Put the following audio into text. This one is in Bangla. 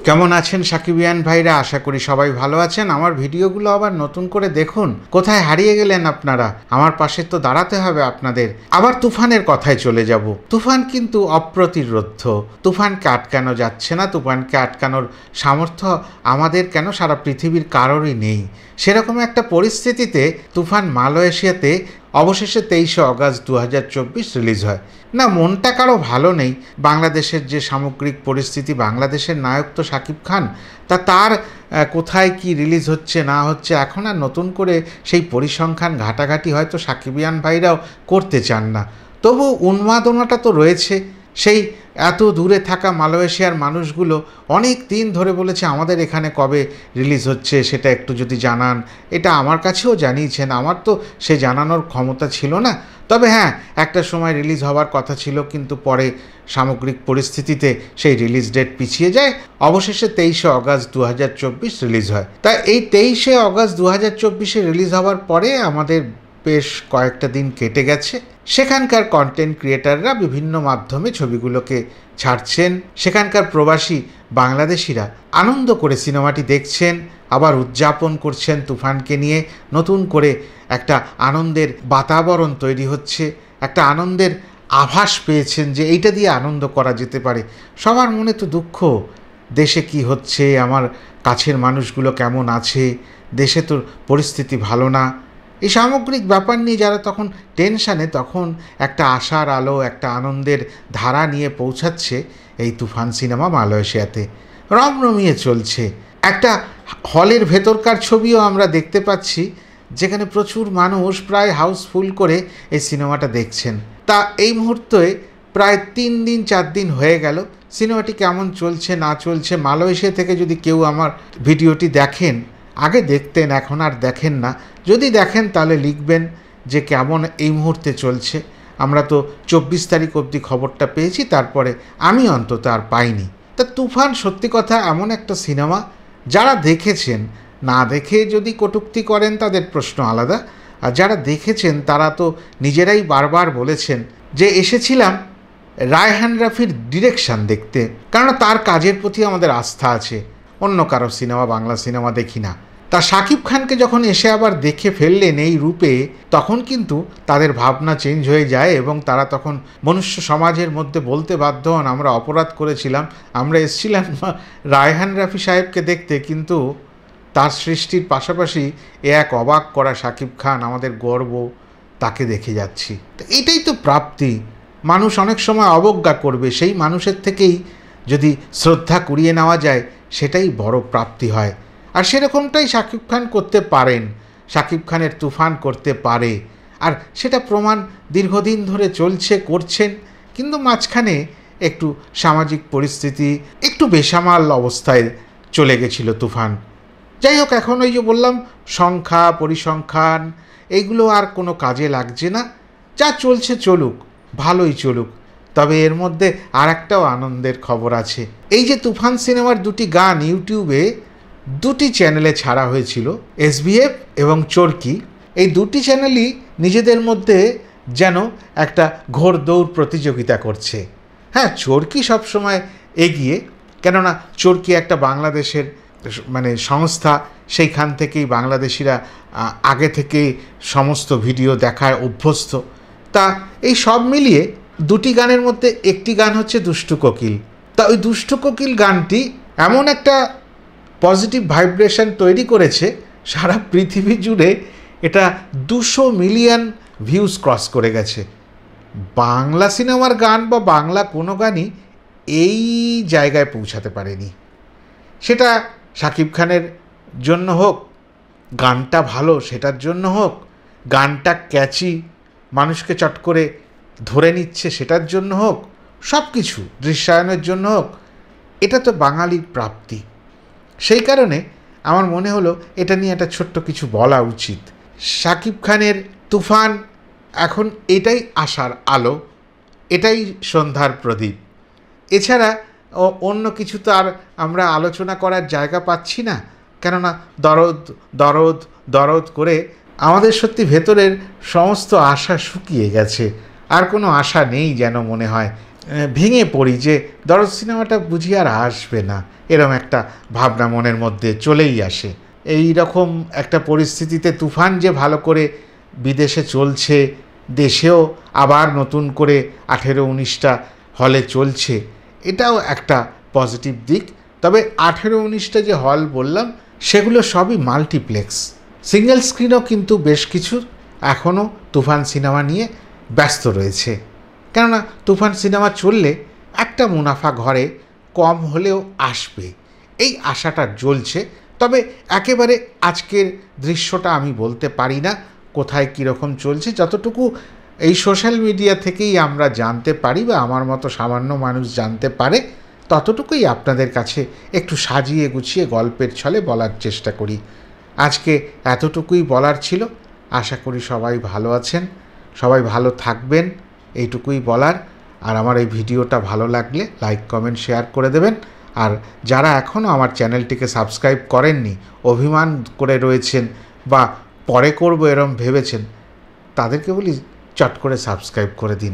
কেমন আছেন সাকিবিয়ান ভাইরা? আশা করি সবাই ভালো আছেন। আমার ভিডিওগুলো আবার নতুন করে দেখুন। কোথায় হারিয়ে গেলেন আপনারা? আমার পাশে তো দাঁড়াতে হবে আপনাদের। আবার তুফানের কথায় চলে যাব। তুফান কিন্তু অপ্রতিরোধ্য। তুফানকে আটকানো যাচ্ছে না। তুফানকে আটকানোর সামর্থ্য আমাদের কেন, সারা পৃথিবীর কারোরই নেই। সেরকম একটা পরিস্থিতিতে তুফান মালয়েশিয়াতে অবশেষে 23শে অগাস্ট 2024 রিলিজ হয়। না, মনটা কারো ভালো নেই। বাংলাদেশের যে সামগ্রিক পরিস্থিতি, বাংলাদেশের নায়ক তো শাকিব খান, তার কোথায় কি রিলিজ হচ্ছে না হচ্ছে এখন আর নতুন করে সেই পরিসংখ্যান ঘাটাঘাটি হয়তো সাকিবিয়ান ভাইরাও করতে চান না। তবু উন্মাদনাটা তো রয়েছে। সেই এত দূরে থাকা মালয়েশিয়ার মানুষগুলো অনেক দিন ধরে বলেছে আমাদের এখানে কবে রিলিজ হচ্ছে সেটা একটু যদি জানান। এটা আমার কাছেও জানিয়েছেন, আমার তো সে জানানোর ক্ষমতা ছিল না। তবে হ্যাঁ, একটা সময় রিলিজ হওয়ার কথা ছিল, কিন্তু পরে সামগ্রিক পরিস্থিতিতে সেই রিলিজ ডেট পিছিয়ে যায়। অবশেষে 23শে অগাস্ট 2024 রিলিজ হয়। তাই এই 23শে অগাস্ট 2024 রিলিজ হওয়ার পরে আমাদের বেশ কয়েকটা দিন কেটে গেছে। সেখানকার কন্টেন্ট ক্রিয়েটাররা বিভিন্ন মাধ্যমে ছবিগুলোকে ছাড়ছেন। সেখানকার প্রবাসী বাংলাদেশিরা আনন্দ করে সিনেমাটি দেখছেন, আবার উদযাপন করছেন। তুফানকে নিয়ে নতুন করে একটা আনন্দের বাতাবরণ তৈরি হচ্ছে, একটা আনন্দের আভাস পেয়েছেন যে এইটা দিয়ে আনন্দ করা যেতে পারে। সবার মনে তো দুঃখ, দেশে কি হচ্ছে, আমার কাছের মানুষগুলো কেমন আছে, দেশে তো পরিস্থিতি ভালো না। এই সামগ্রিক ব্যাপার নিয়ে যারা তখন টেনশানে, তখন একটা আশার আলো, একটা আনন্দের ধারা নিয়ে পৌঁছাচ্ছে এই তুফান সিনেমা মালয়েশিয়াতে। রমরমিয়ে চলছে। একটা হলের ভেতরকার ছবিও আমরা দেখতে পাচ্ছি, যেখানে প্রচুর মানুষ প্রায় হাউসফুল করে এই সিনেমাটা দেখছেন। তা এই মুহূর্তে প্রায় 3-4 দিন হয়ে গেল। সিনেমাটি কেমন চলছে না চলছে, মালয়েশিয়া থেকে যদি কেউ আমার ভিডিওটি দেখেন, আগে দেখতেন এখন আর দেখেন না, যদি দেখেন তাহলে লিখবেন যে কেমন এই মুহূর্তে চলছে। আমরা তো 24 তারিখ অবধি খবরটা পেয়েছি, তারপরে আমি অন্তত আর পাইনি। তা তুফান সত্যি কথা এমন একটা সিনেমা, যারা দেখেছেন, না দেখে যদি কটূক্তি করেন তাদের প্রশ্ন আলাদা। আর যারা দেখেছেন তারা তো নিজেরাই বারবার বলেছেন যে এসেছিলাম রায়হান রাফির ডিরেকশান দেখতে, কারণ তার কাজের প্রতি আমাদের আস্থা আছে। অন্য কারো সিনেমা, বাংলা সিনেমা দেখি না। তা শাকিব খানকে যখন এসে আবার দেখে ফেললেন এই রূপে, তখন কিন্তু তাদের ভাবনা চেঞ্জ হয়ে যায় এবং তারা তখন মনুষ্য সমাজের মধ্যে বলতে বাধ্য হন আমরা অপরাধ করেছিলাম, আমরা এসেছিলাম রায়হান রাফি সাহেবকে দেখতে, কিন্তু তার সৃষ্টির পাশাপাশি এ এক অবাক করা শাকিব খান, আমাদের গর্ব, তাকে দেখে যাচ্ছি। তো এটাই তো প্রাপ্তি। মানুষ অনেক সময় অবজ্ঞা করবে, সেই মানুষের থেকেই যদি শ্রদ্ধা কুড়িয়ে নেওয়া যায় সেটাই বড় প্রাপ্তি হয়। আর সেরকমটাই শাকিব খান করতে পারেন, শাকিব খানের তুফান করতে পারে। আর সেটা প্রমাণ দীর্ঘদিন ধরে চলছে, করছেন। কিন্তু মাঝখানে একটু সামাজিক পরিস্থিতি একটু বেসামাল অবস্থায় চলে গেছিল তুফান। যাই হোক, এখন ওই যে বললাম, সংখ্যা পরিসংখ্যান এইগুলো আর কোনো কাজে লাগছে না। যা চলছে চলুক, ভালোই চলুক। তবে এর মধ্যে আর একটাও আনন্দের খবর আছে। এই যে তুফান সিনেমার 2টি গান ইউটিউবে 2টি চ্যানেলে ছাড়া হয়েছিল, SBF এবং চরকি, এই 2টি চ্যানেলই নিজেদের মধ্যে যেন একটা ঘোড়দৌড় প্রতিযোগিতা করছে। হ্যাঁ, চরকি সবসময় এগিয়ে, কেননা চরকি একটা বাংলাদেশের সংস্থা, সেইখান থেকেই বাংলাদেশিরা আগে থেকে সমস্ত ভিডিও দেখায় অভ্যস্ত। তা এই সব মিলিয়ে 2টি গানের মধ্যে একটি গান হচ্ছে দুষ্টু কোকিল। তা ওই দুষ্টু কোকিল গানটি এমন একটা পজিটিভ ভাইব্রেশন তৈরি করেছে সারা পৃথিবী জুড়ে, এটা 200 মিলিয়ন ভিউজ ক্রস করে গেছে। বাংলা সিনেমার গান বা বাংলা কোনো গানই এই জায়গায় পৌঁছাতে পারেনি। সেটা শাকিব খানের জন্য হোক, গানটা ভালো সেটার জন্য হোক, গানটা ক্যাচি, মানুষকে চট করে ধরে নিচ্ছে সেটার জন্য হোক, সব কিছু দৃশ্যায়নের জন্য হোক, এটা তো বাঙালির প্রাপ্তি। সেই কারণে আমার মনে হলো এটা নিয়ে একটা ছোট্ট কিছু বলা উচিত। শাকিব খানের তুফান এখন এটাই আশার আলো, এটাই সন্ধ্যার প্রদীপ। এছাড়া অন্য কিছু তো আর আমরা আলোচনা করার জায়গা পাচ্ছি না, কেননা দরদ দরদ দরদ করে আমাদের সত্যি ভেতরের সমস্ত আশা শুকিয়ে গেছে। আর কোনো আশা নেই যেন মনে হয়, ভেঙে পড়ি যে দরদ সিনেমাটা বুঝি আর আসবে না, এরম একটা ভাবনা মনের মধ্যে চলেই আসে। এই রকম একটা পরিস্থিতিতে তুফান যে ভালো করে বিদেশে চলছে, দেশেও আবার নতুন করে 18-19টা হলে চলছে, এটাও একটা পজিটিভ দিক। তবে 18-19টা যে হল বললাম সেগুলো সবই মাল্টিপ্লেক্স, সিঙ্গেল স্ক্রিনও কিন্তু বেশ কিছু এখনও তুফান সিনেমা নিয়ে ব্যস্ত রয়েছে। কেননা তুফান সিনেমা চললে একটা মুনাফা ঘরে কম হলেও আসবে, এই আশাটা জ্বলছে। তবে একেবারে আজকের দৃশ্যটা আমি বলতে পারি না কোথায় কীরকম চলছে, যতটুকু এই সোশ্যাল মিডিয়া থেকেই আমরা জানতে পারি বা আমার মতো সামান্য মানুষ জানতে পারে, ততটুকুই আপনাদের কাছে একটু সাজিয়ে গুছিয়ে গল্পের ছলে বলার চেষ্টা করি। আজকে এতটুকুই বলার ছিল। আশা করি সবাই ভালো আছেন, সবাই ভালো থাকবেন, এইটুকুই বলার। আর আমার এই ভিডিওটা ভালো লাগলে লাইক কমেন্ট শেয়ার করে দেবেন। আর যারা এখনও আমার চ্যানেলটিকে সাবস্ক্রাইব করেননি, অভিমান করে রয়েছেন বা পরে করব এরম ভেবেছেন, তাদেরকে বলি চট করে সাবস্ক্রাইব করে দিন।